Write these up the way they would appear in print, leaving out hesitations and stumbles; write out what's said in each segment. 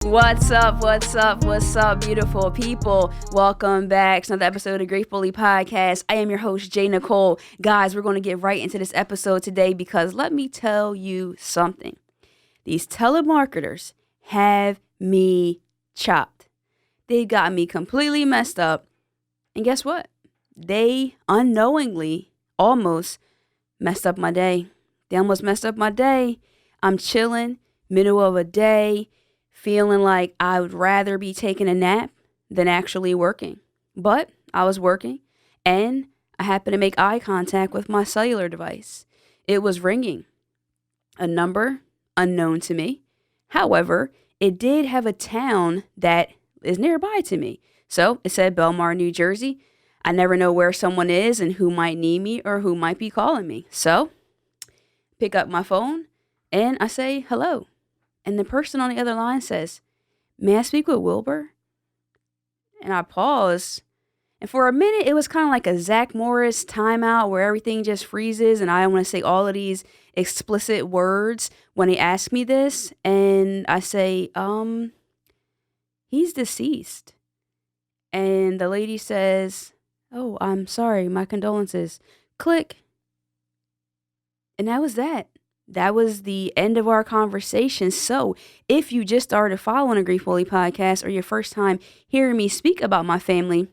What's up? What's up? What's up, beautiful people? Welcome back to another episode of Gratefully Podcast. I am your host, J.Nicole. Guys, we're going to get right into this episode today because let me tell you something. These telemarketers have me chopped. They got me completely messed up. And guess what? They unknowingly almost messed up my day. They almost messed up my day. I'm chilling, middle of a day, feeling like I would rather be taking a nap than actually working. But I was working, and I happened to make eye contact with my cellular device. It was ringing. A number unknown to me. However, it did have a town that is nearby to me. So it said Belmar, New Jersey. I never know where someone is and who might need me or who might be calling me. So pick up my phone and I say hello. And the person on the other line says, "May I speak with Wilbur?" And I pause. And for a minute, it was kind of like a Zach Morris timeout where everything just freezes. And I want to say all of these explicit words when he asked me this. And I say, he's deceased. And the lady says, "Oh, I'm sorry. My condolences." Click. And that was that. That was the end of our conversation. So if you just started following a Gratefully Podcast or your first time hearing me speak about my family,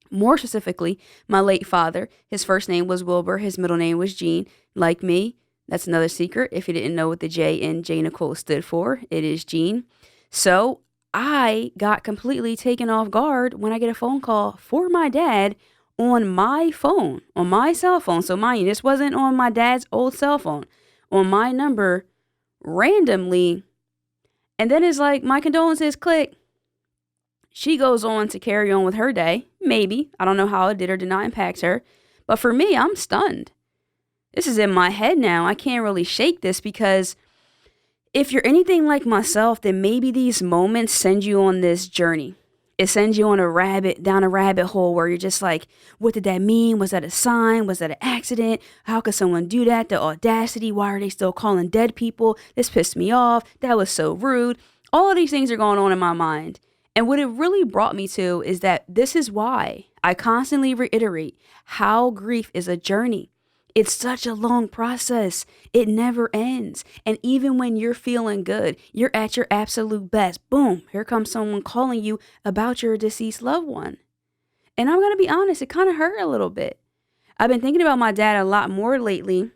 more specifically, my late father, his first name was Wilbur. His middle name was Gene. Like me, that's another secret. If you didn't know what the J in J.Nicole stood for, it is Gene. So I got completely taken off guard when I get a phone call for my dad on my phone, on my cell phone. So mind you, this wasn't on my dad's old cell phone. On my number, randomly, and then it's like, "My condolences," click. She goes on to carry on with her day. Maybe. I don't know how it did or did not impact her. But for me, I'm stunned. This is in my head now. I can't really shake this because if you're anything like myself, then maybe these moments send you on this journey. It sends you on down a rabbit hole where you're just like, what did that mean? Was that a sign? Was that an accident? How could someone do that? The audacity. Why are they still calling dead people? This pissed me off. That was so rude. All of these things are going on in my mind. And what it really brought me to is that this is why I constantly reiterate how grief is a journey. It's such a long process. It never ends. And even when you're feeling good, you're at your absolute best, boom, here comes someone calling you about your deceased loved one. And I'm going to be honest, it kind of hurt a little bit. I've been thinking about my dad a lot more lately,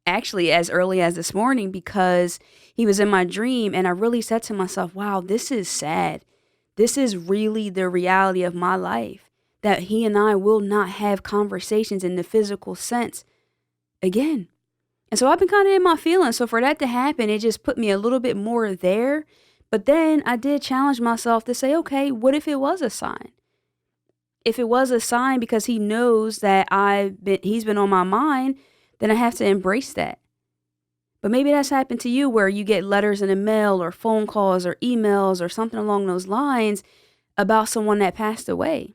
actually as early as this morning, because he was in my dream. And I really said to myself, wow, this is sad. This is really the reality of my life. That he and I will not have conversations in the physical sense again. And so I've been kind of in my feelings. So for that to happen, it just put me a little bit more there. But then I did challenge myself to say, okay, what if it was a sign? If it was a sign because he knows that he's been on my mind, then I have to embrace that. But maybe that's happened to you where you get letters in the mail or phone calls or emails or something along those lines about someone that passed away.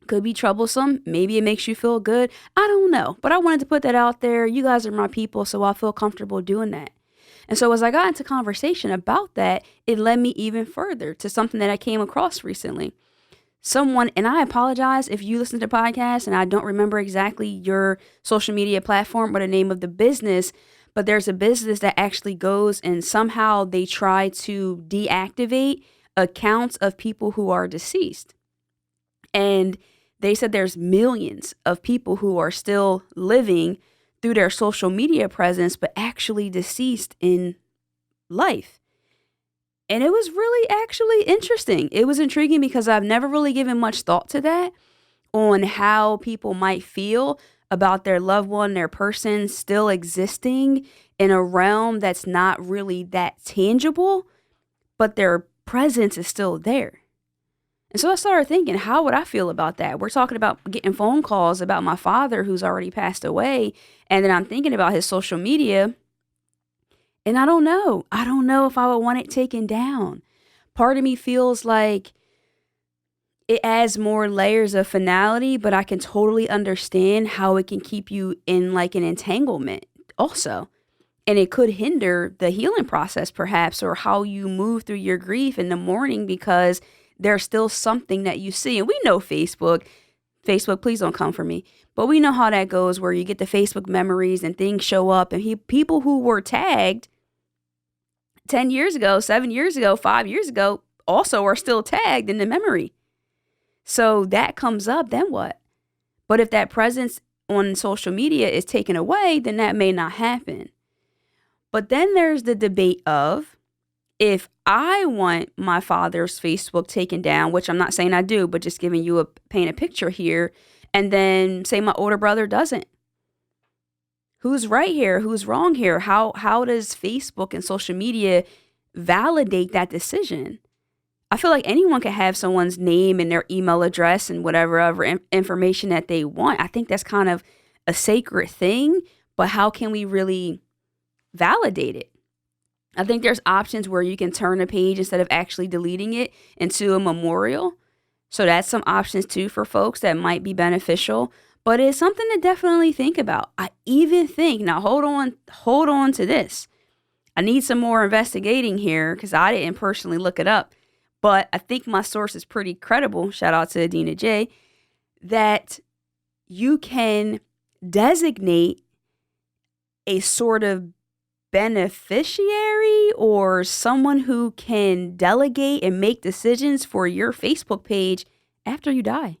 Could be troublesome. Maybe it makes you feel good. I don't know. But I wanted to put that out there. You guys are my people, so I feel comfortable doing that. And so as I got into conversation about that, it led me even further to something that I came across recently. Someone, and I apologize if you listen to podcasts and I don't remember exactly your social media platform or the name of the business, but there's a business that actually goes and somehow they try to deactivate accounts of people who are deceased. And they said there's millions of people who are still living through their social media presence, but actually deceased in life. And it was really actually interesting. It was intriguing because I've never really given much thought to that, on how people might feel about their loved one, their person still existing in a realm that's not really that tangible, but their presence is still there. And so I started thinking, how would I feel about that? We're talking about getting phone calls about my father who's already passed away. And then I'm thinking about his social media. And I don't know. I don't know if I would want it taken down. Part of me feels like it adds more layers of finality, but I can totally understand how it can keep you in like an entanglement also. And it could hinder the healing process, perhaps, or how you move through your grief in the morning, because there's still something that you see. And we know Facebook, please don't come for me. But we know how that goes, where you get the Facebook memories and things show up, and people who were tagged 10 years ago, 7 years ago, 5 years ago, also are still tagged in the memory. So that comes up, then what? But if that presence on social media is taken away, then that may not happen. But then there's the debate of, if I want my father's Facebook taken down, which I'm not saying I do, but just giving you paint a picture here, and then say my older brother doesn't. Who's right here? Who's wrong here? How does Facebook and social media validate that decision? I feel like anyone can have someone's name and their email address and whatever other information that they want. I think that's kind of a sacred thing, but how can we really validate it? I think there's options where you can turn a page instead of actually deleting it into a memorial. So that's some options too for folks that might be beneficial, but it's something to definitely think about. I even think, now hold on to this. I need some more investigating here because I didn't personally look it up, but I think my source is pretty credible. Shout out to Adina J, that you can designate a sort of beneficiary or someone who can delegate and make decisions for your Facebook page after you die.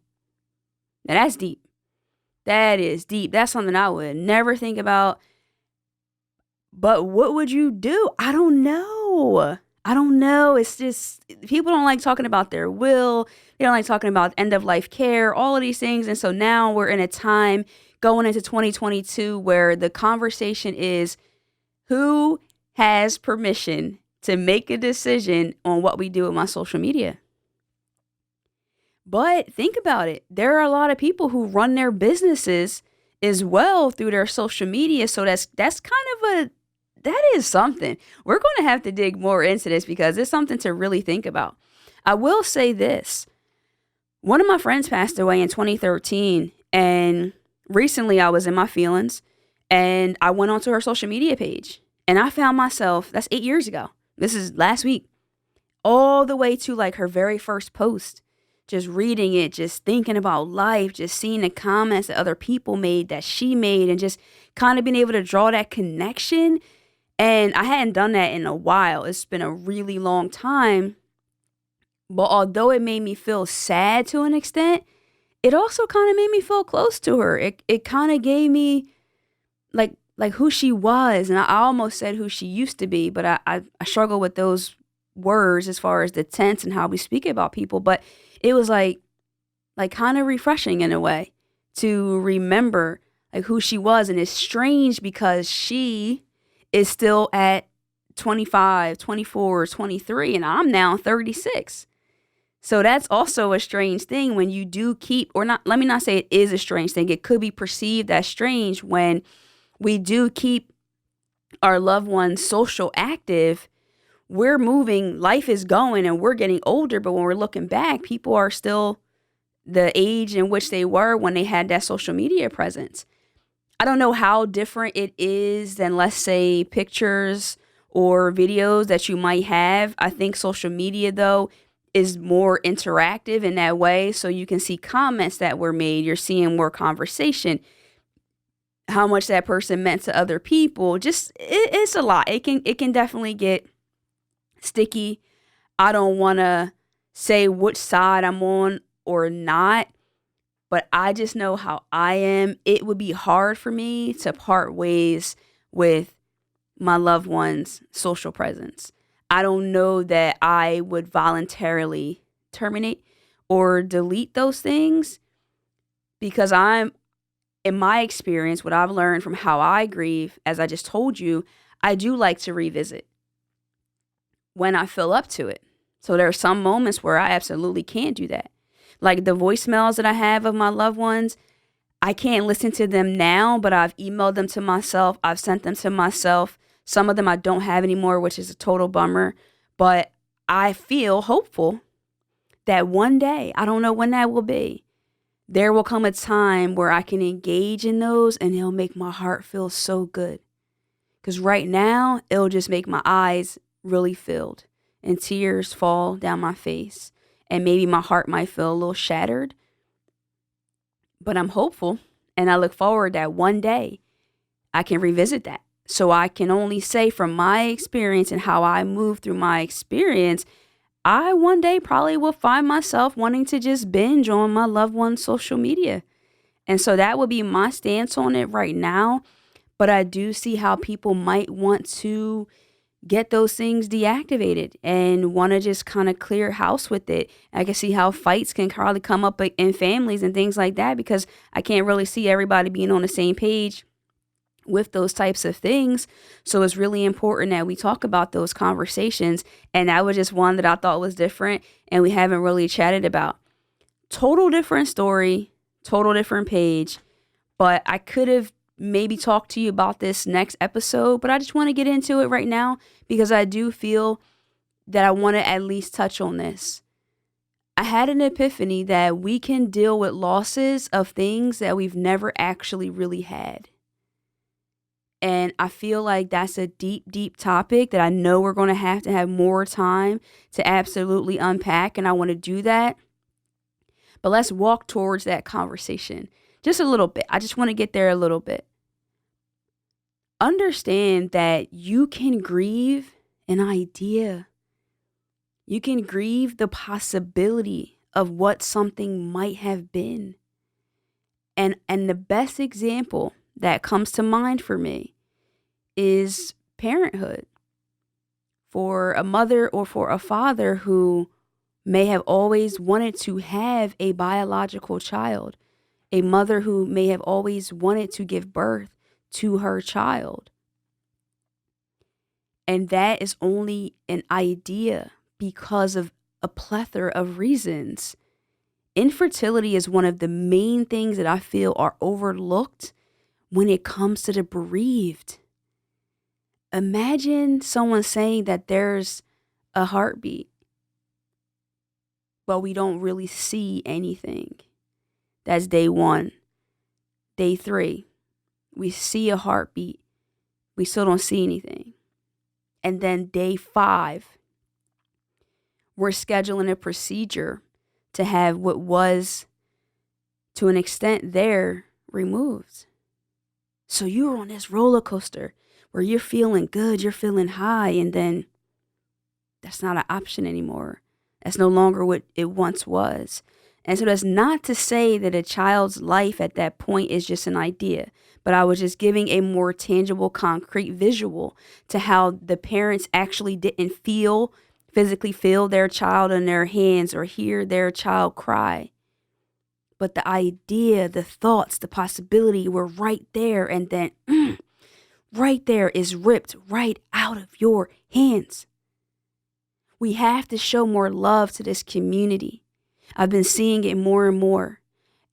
Now that's deep. That is deep. That's something I would never think about. But what would you do? I don't know. It's just, people don't like talking about their will. They don't like talking about end of life care, all of these things. And so now we're in a time going into 2022 where the conversation is, who has permission to make a decision on what we do with my social media? But think about it. There are a lot of people who run their businesses as well through their social media. So that is something. We're going to have to dig more into this because it's something to really think about. I will say this. One of my friends passed away in 2013, and recently I was in my feelings. And I went onto her social media page and I found myself, that's 8 years ago. This is last week, all the way to like her very first post, just reading it, just thinking about life, just seeing the comments that other people made, that she made, and just kind of being able to draw that connection. And I hadn't done that in a while. It's been a really long time. But although it made me feel sad to an extent, it also kind of made me feel close to her. It kind of gave me like who she was. And I almost said who she used to be, but I struggle with those words as far as the tense and how we speak about people. But it was like kind of refreshing in a way to remember like who she was. And it's strange because she is still at 25, 24, 23, and I'm now 36. So that's also a strange thing when you do keep, or not, let me not say it is a strange thing. It could be perceived as strange when we do keep our loved ones social active. We're moving, life is going, and we're getting older. But when we're looking back, people are still the age in which they were when they had that social media presence. I don't know how different it is than, let's say, pictures or videos that you might have. I think social media, though, is more interactive in that way. So you can see comments that were made. You're seeing more conversation, how much that person meant to other people. Just, it's a lot. It can definitely get sticky. I don't want to say which side I'm on or not, but I just know how I am. It would be hard for me to part ways with my loved one's social presence. I don't know that I would voluntarily terminate or delete those things, because in my experience, what I've learned from how I grieve, as I just told you, I do like to revisit when I feel up to it. So there are some moments where I absolutely can't do that. Like the voicemails that I have of my loved ones, I can't listen to them now, but I've emailed them to myself. I've sent them to myself. Some of them I don't have anymore, which is a total bummer. But I feel hopeful that one day, I don't know when that will be, there will come a time where I can engage in those and it'll make my heart feel so good. Because right now, it'll just make my eyes really filled and tears fall down my face. And maybe my heart might feel a little shattered. But I'm hopeful, and I look forward that one day I can revisit that. So I can only say from my experience and how I move through my experience, I one day probably will find myself wanting to just binge on my loved one's social media. And so that would be my stance on it right now. But I do see how people might want to get those things deactivated and want to just kind of clear house with it. I can see how fights can probably come up in families and things like that, because I can't really see everybody being on the same page with those types of things. So it's really important that we talk about those conversations. And that was just one that I thought was different and we haven't really chatted about. Total different story, total different page. But I could have maybe talked to you about this next episode, but I just want to get into it right now because I do feel that I want to at least touch on this. I had an epiphany that we can deal with losses of things that we've never actually really had. And I feel like that's a deep, deep topic that I know we're going to have more time to absolutely unpack. And I want to do that. But let's walk towards that conversation just a little bit. I just want to get there a little bit. Understand that you can grieve an idea. You can grieve the possibility of what something might have been. And the best example that comes to mind for me is parenthood. For a mother or for a father who may have always wanted to have a biological child, a mother who may have always wanted to give birth to her child. And that is only an idea because of a plethora of reasons. Infertility is one of the main things that I feel are overlooked when it comes to the bereaved. Imagine someone saying that there's a heartbeat, but we don't really see anything. That's day 1. Day 3, we see a heartbeat. We still don't see anything. And then day 5, we're scheduling a procedure to have what was, to an extent there, removed. So you're on this roller coaster where you're feeling good, you're feeling high, and then that's not an option anymore. That's no longer what it once was. And so that's not to say that a child's life at that point is just an idea, but I was just giving a more tangible, concrete visual to how the parents actually didn't physically feel their child in their hands or hear their child cry. But the idea, the thoughts, the possibility were right there, and then right there is ripped right out of your hands. We have to show more love to this community. I've been seeing it more and more.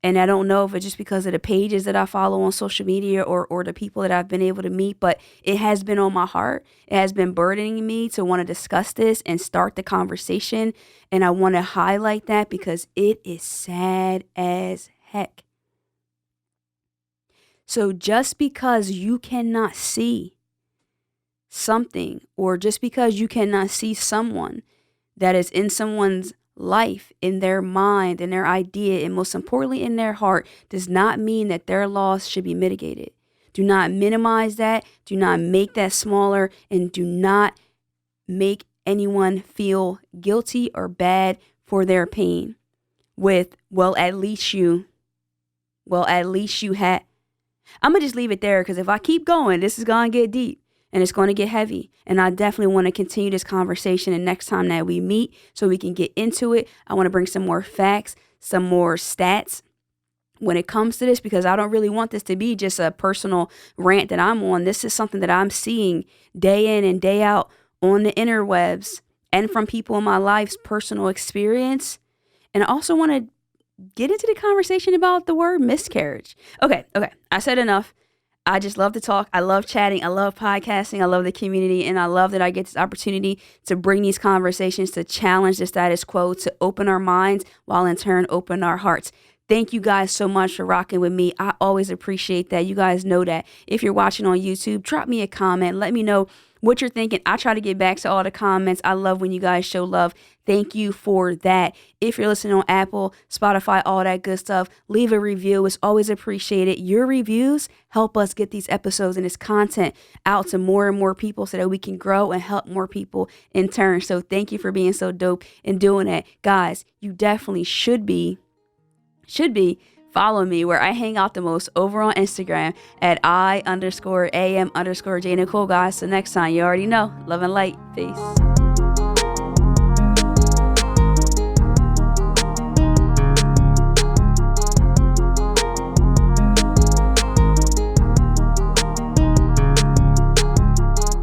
And I don't know if it's just because of the pages that I follow on social media or the people that I've been able to meet, but it has been on my heart. It has been burdening me to want to discuss this and start the conversation. And I want to highlight that because it is sad as heck. So just because you cannot see something, or just because you cannot see someone that is in someone's life, in their mind, in their idea, and most importantly in their heart, does not mean that their loss should be mitigated. Do not minimize that. Do not make that smaller, and do not make anyone feel guilty or bad for their pain with, at least you had. I'm going to just leave it there, because if I keep going, this is going to get deep. And it's going to get heavy. And I definitely want to continue this conversation the next time that we meet so we can get into it. I want to bring some more facts, some more stats when it comes to this, because I don't really want this to be just a personal rant that I'm on. This is something that I'm seeing day in and day out on the interwebs and from people in my life's personal experience. And I also want to get into the conversation about the word miscarriage. Okay. I said enough. I just love to talk. I love chatting. I love podcasting. I love the community. And I love that I get this opportunity to bring these conversations, to challenge the status quo, to open our minds while in turn open our hearts. Thank you guys so much for rocking with me. I always appreciate that. You guys know that. If you're watching on YouTube, drop me a comment. Let me know what you're thinking. I try to get back to all the comments. I love when you guys show love. Thank you for that. If you're listening on Apple, Spotify, all that good stuff, leave a review. It's always appreciated. Your reviews help us get these episodes and this content out to more and more people so that we can grow and help more people in turn. So thank you for being so dope and doing that. Guys, you definitely should be follow me where I hang out the most over on Instagram at I_am_J.Nicole, guys. So next time, you already know. Love and light. Peace.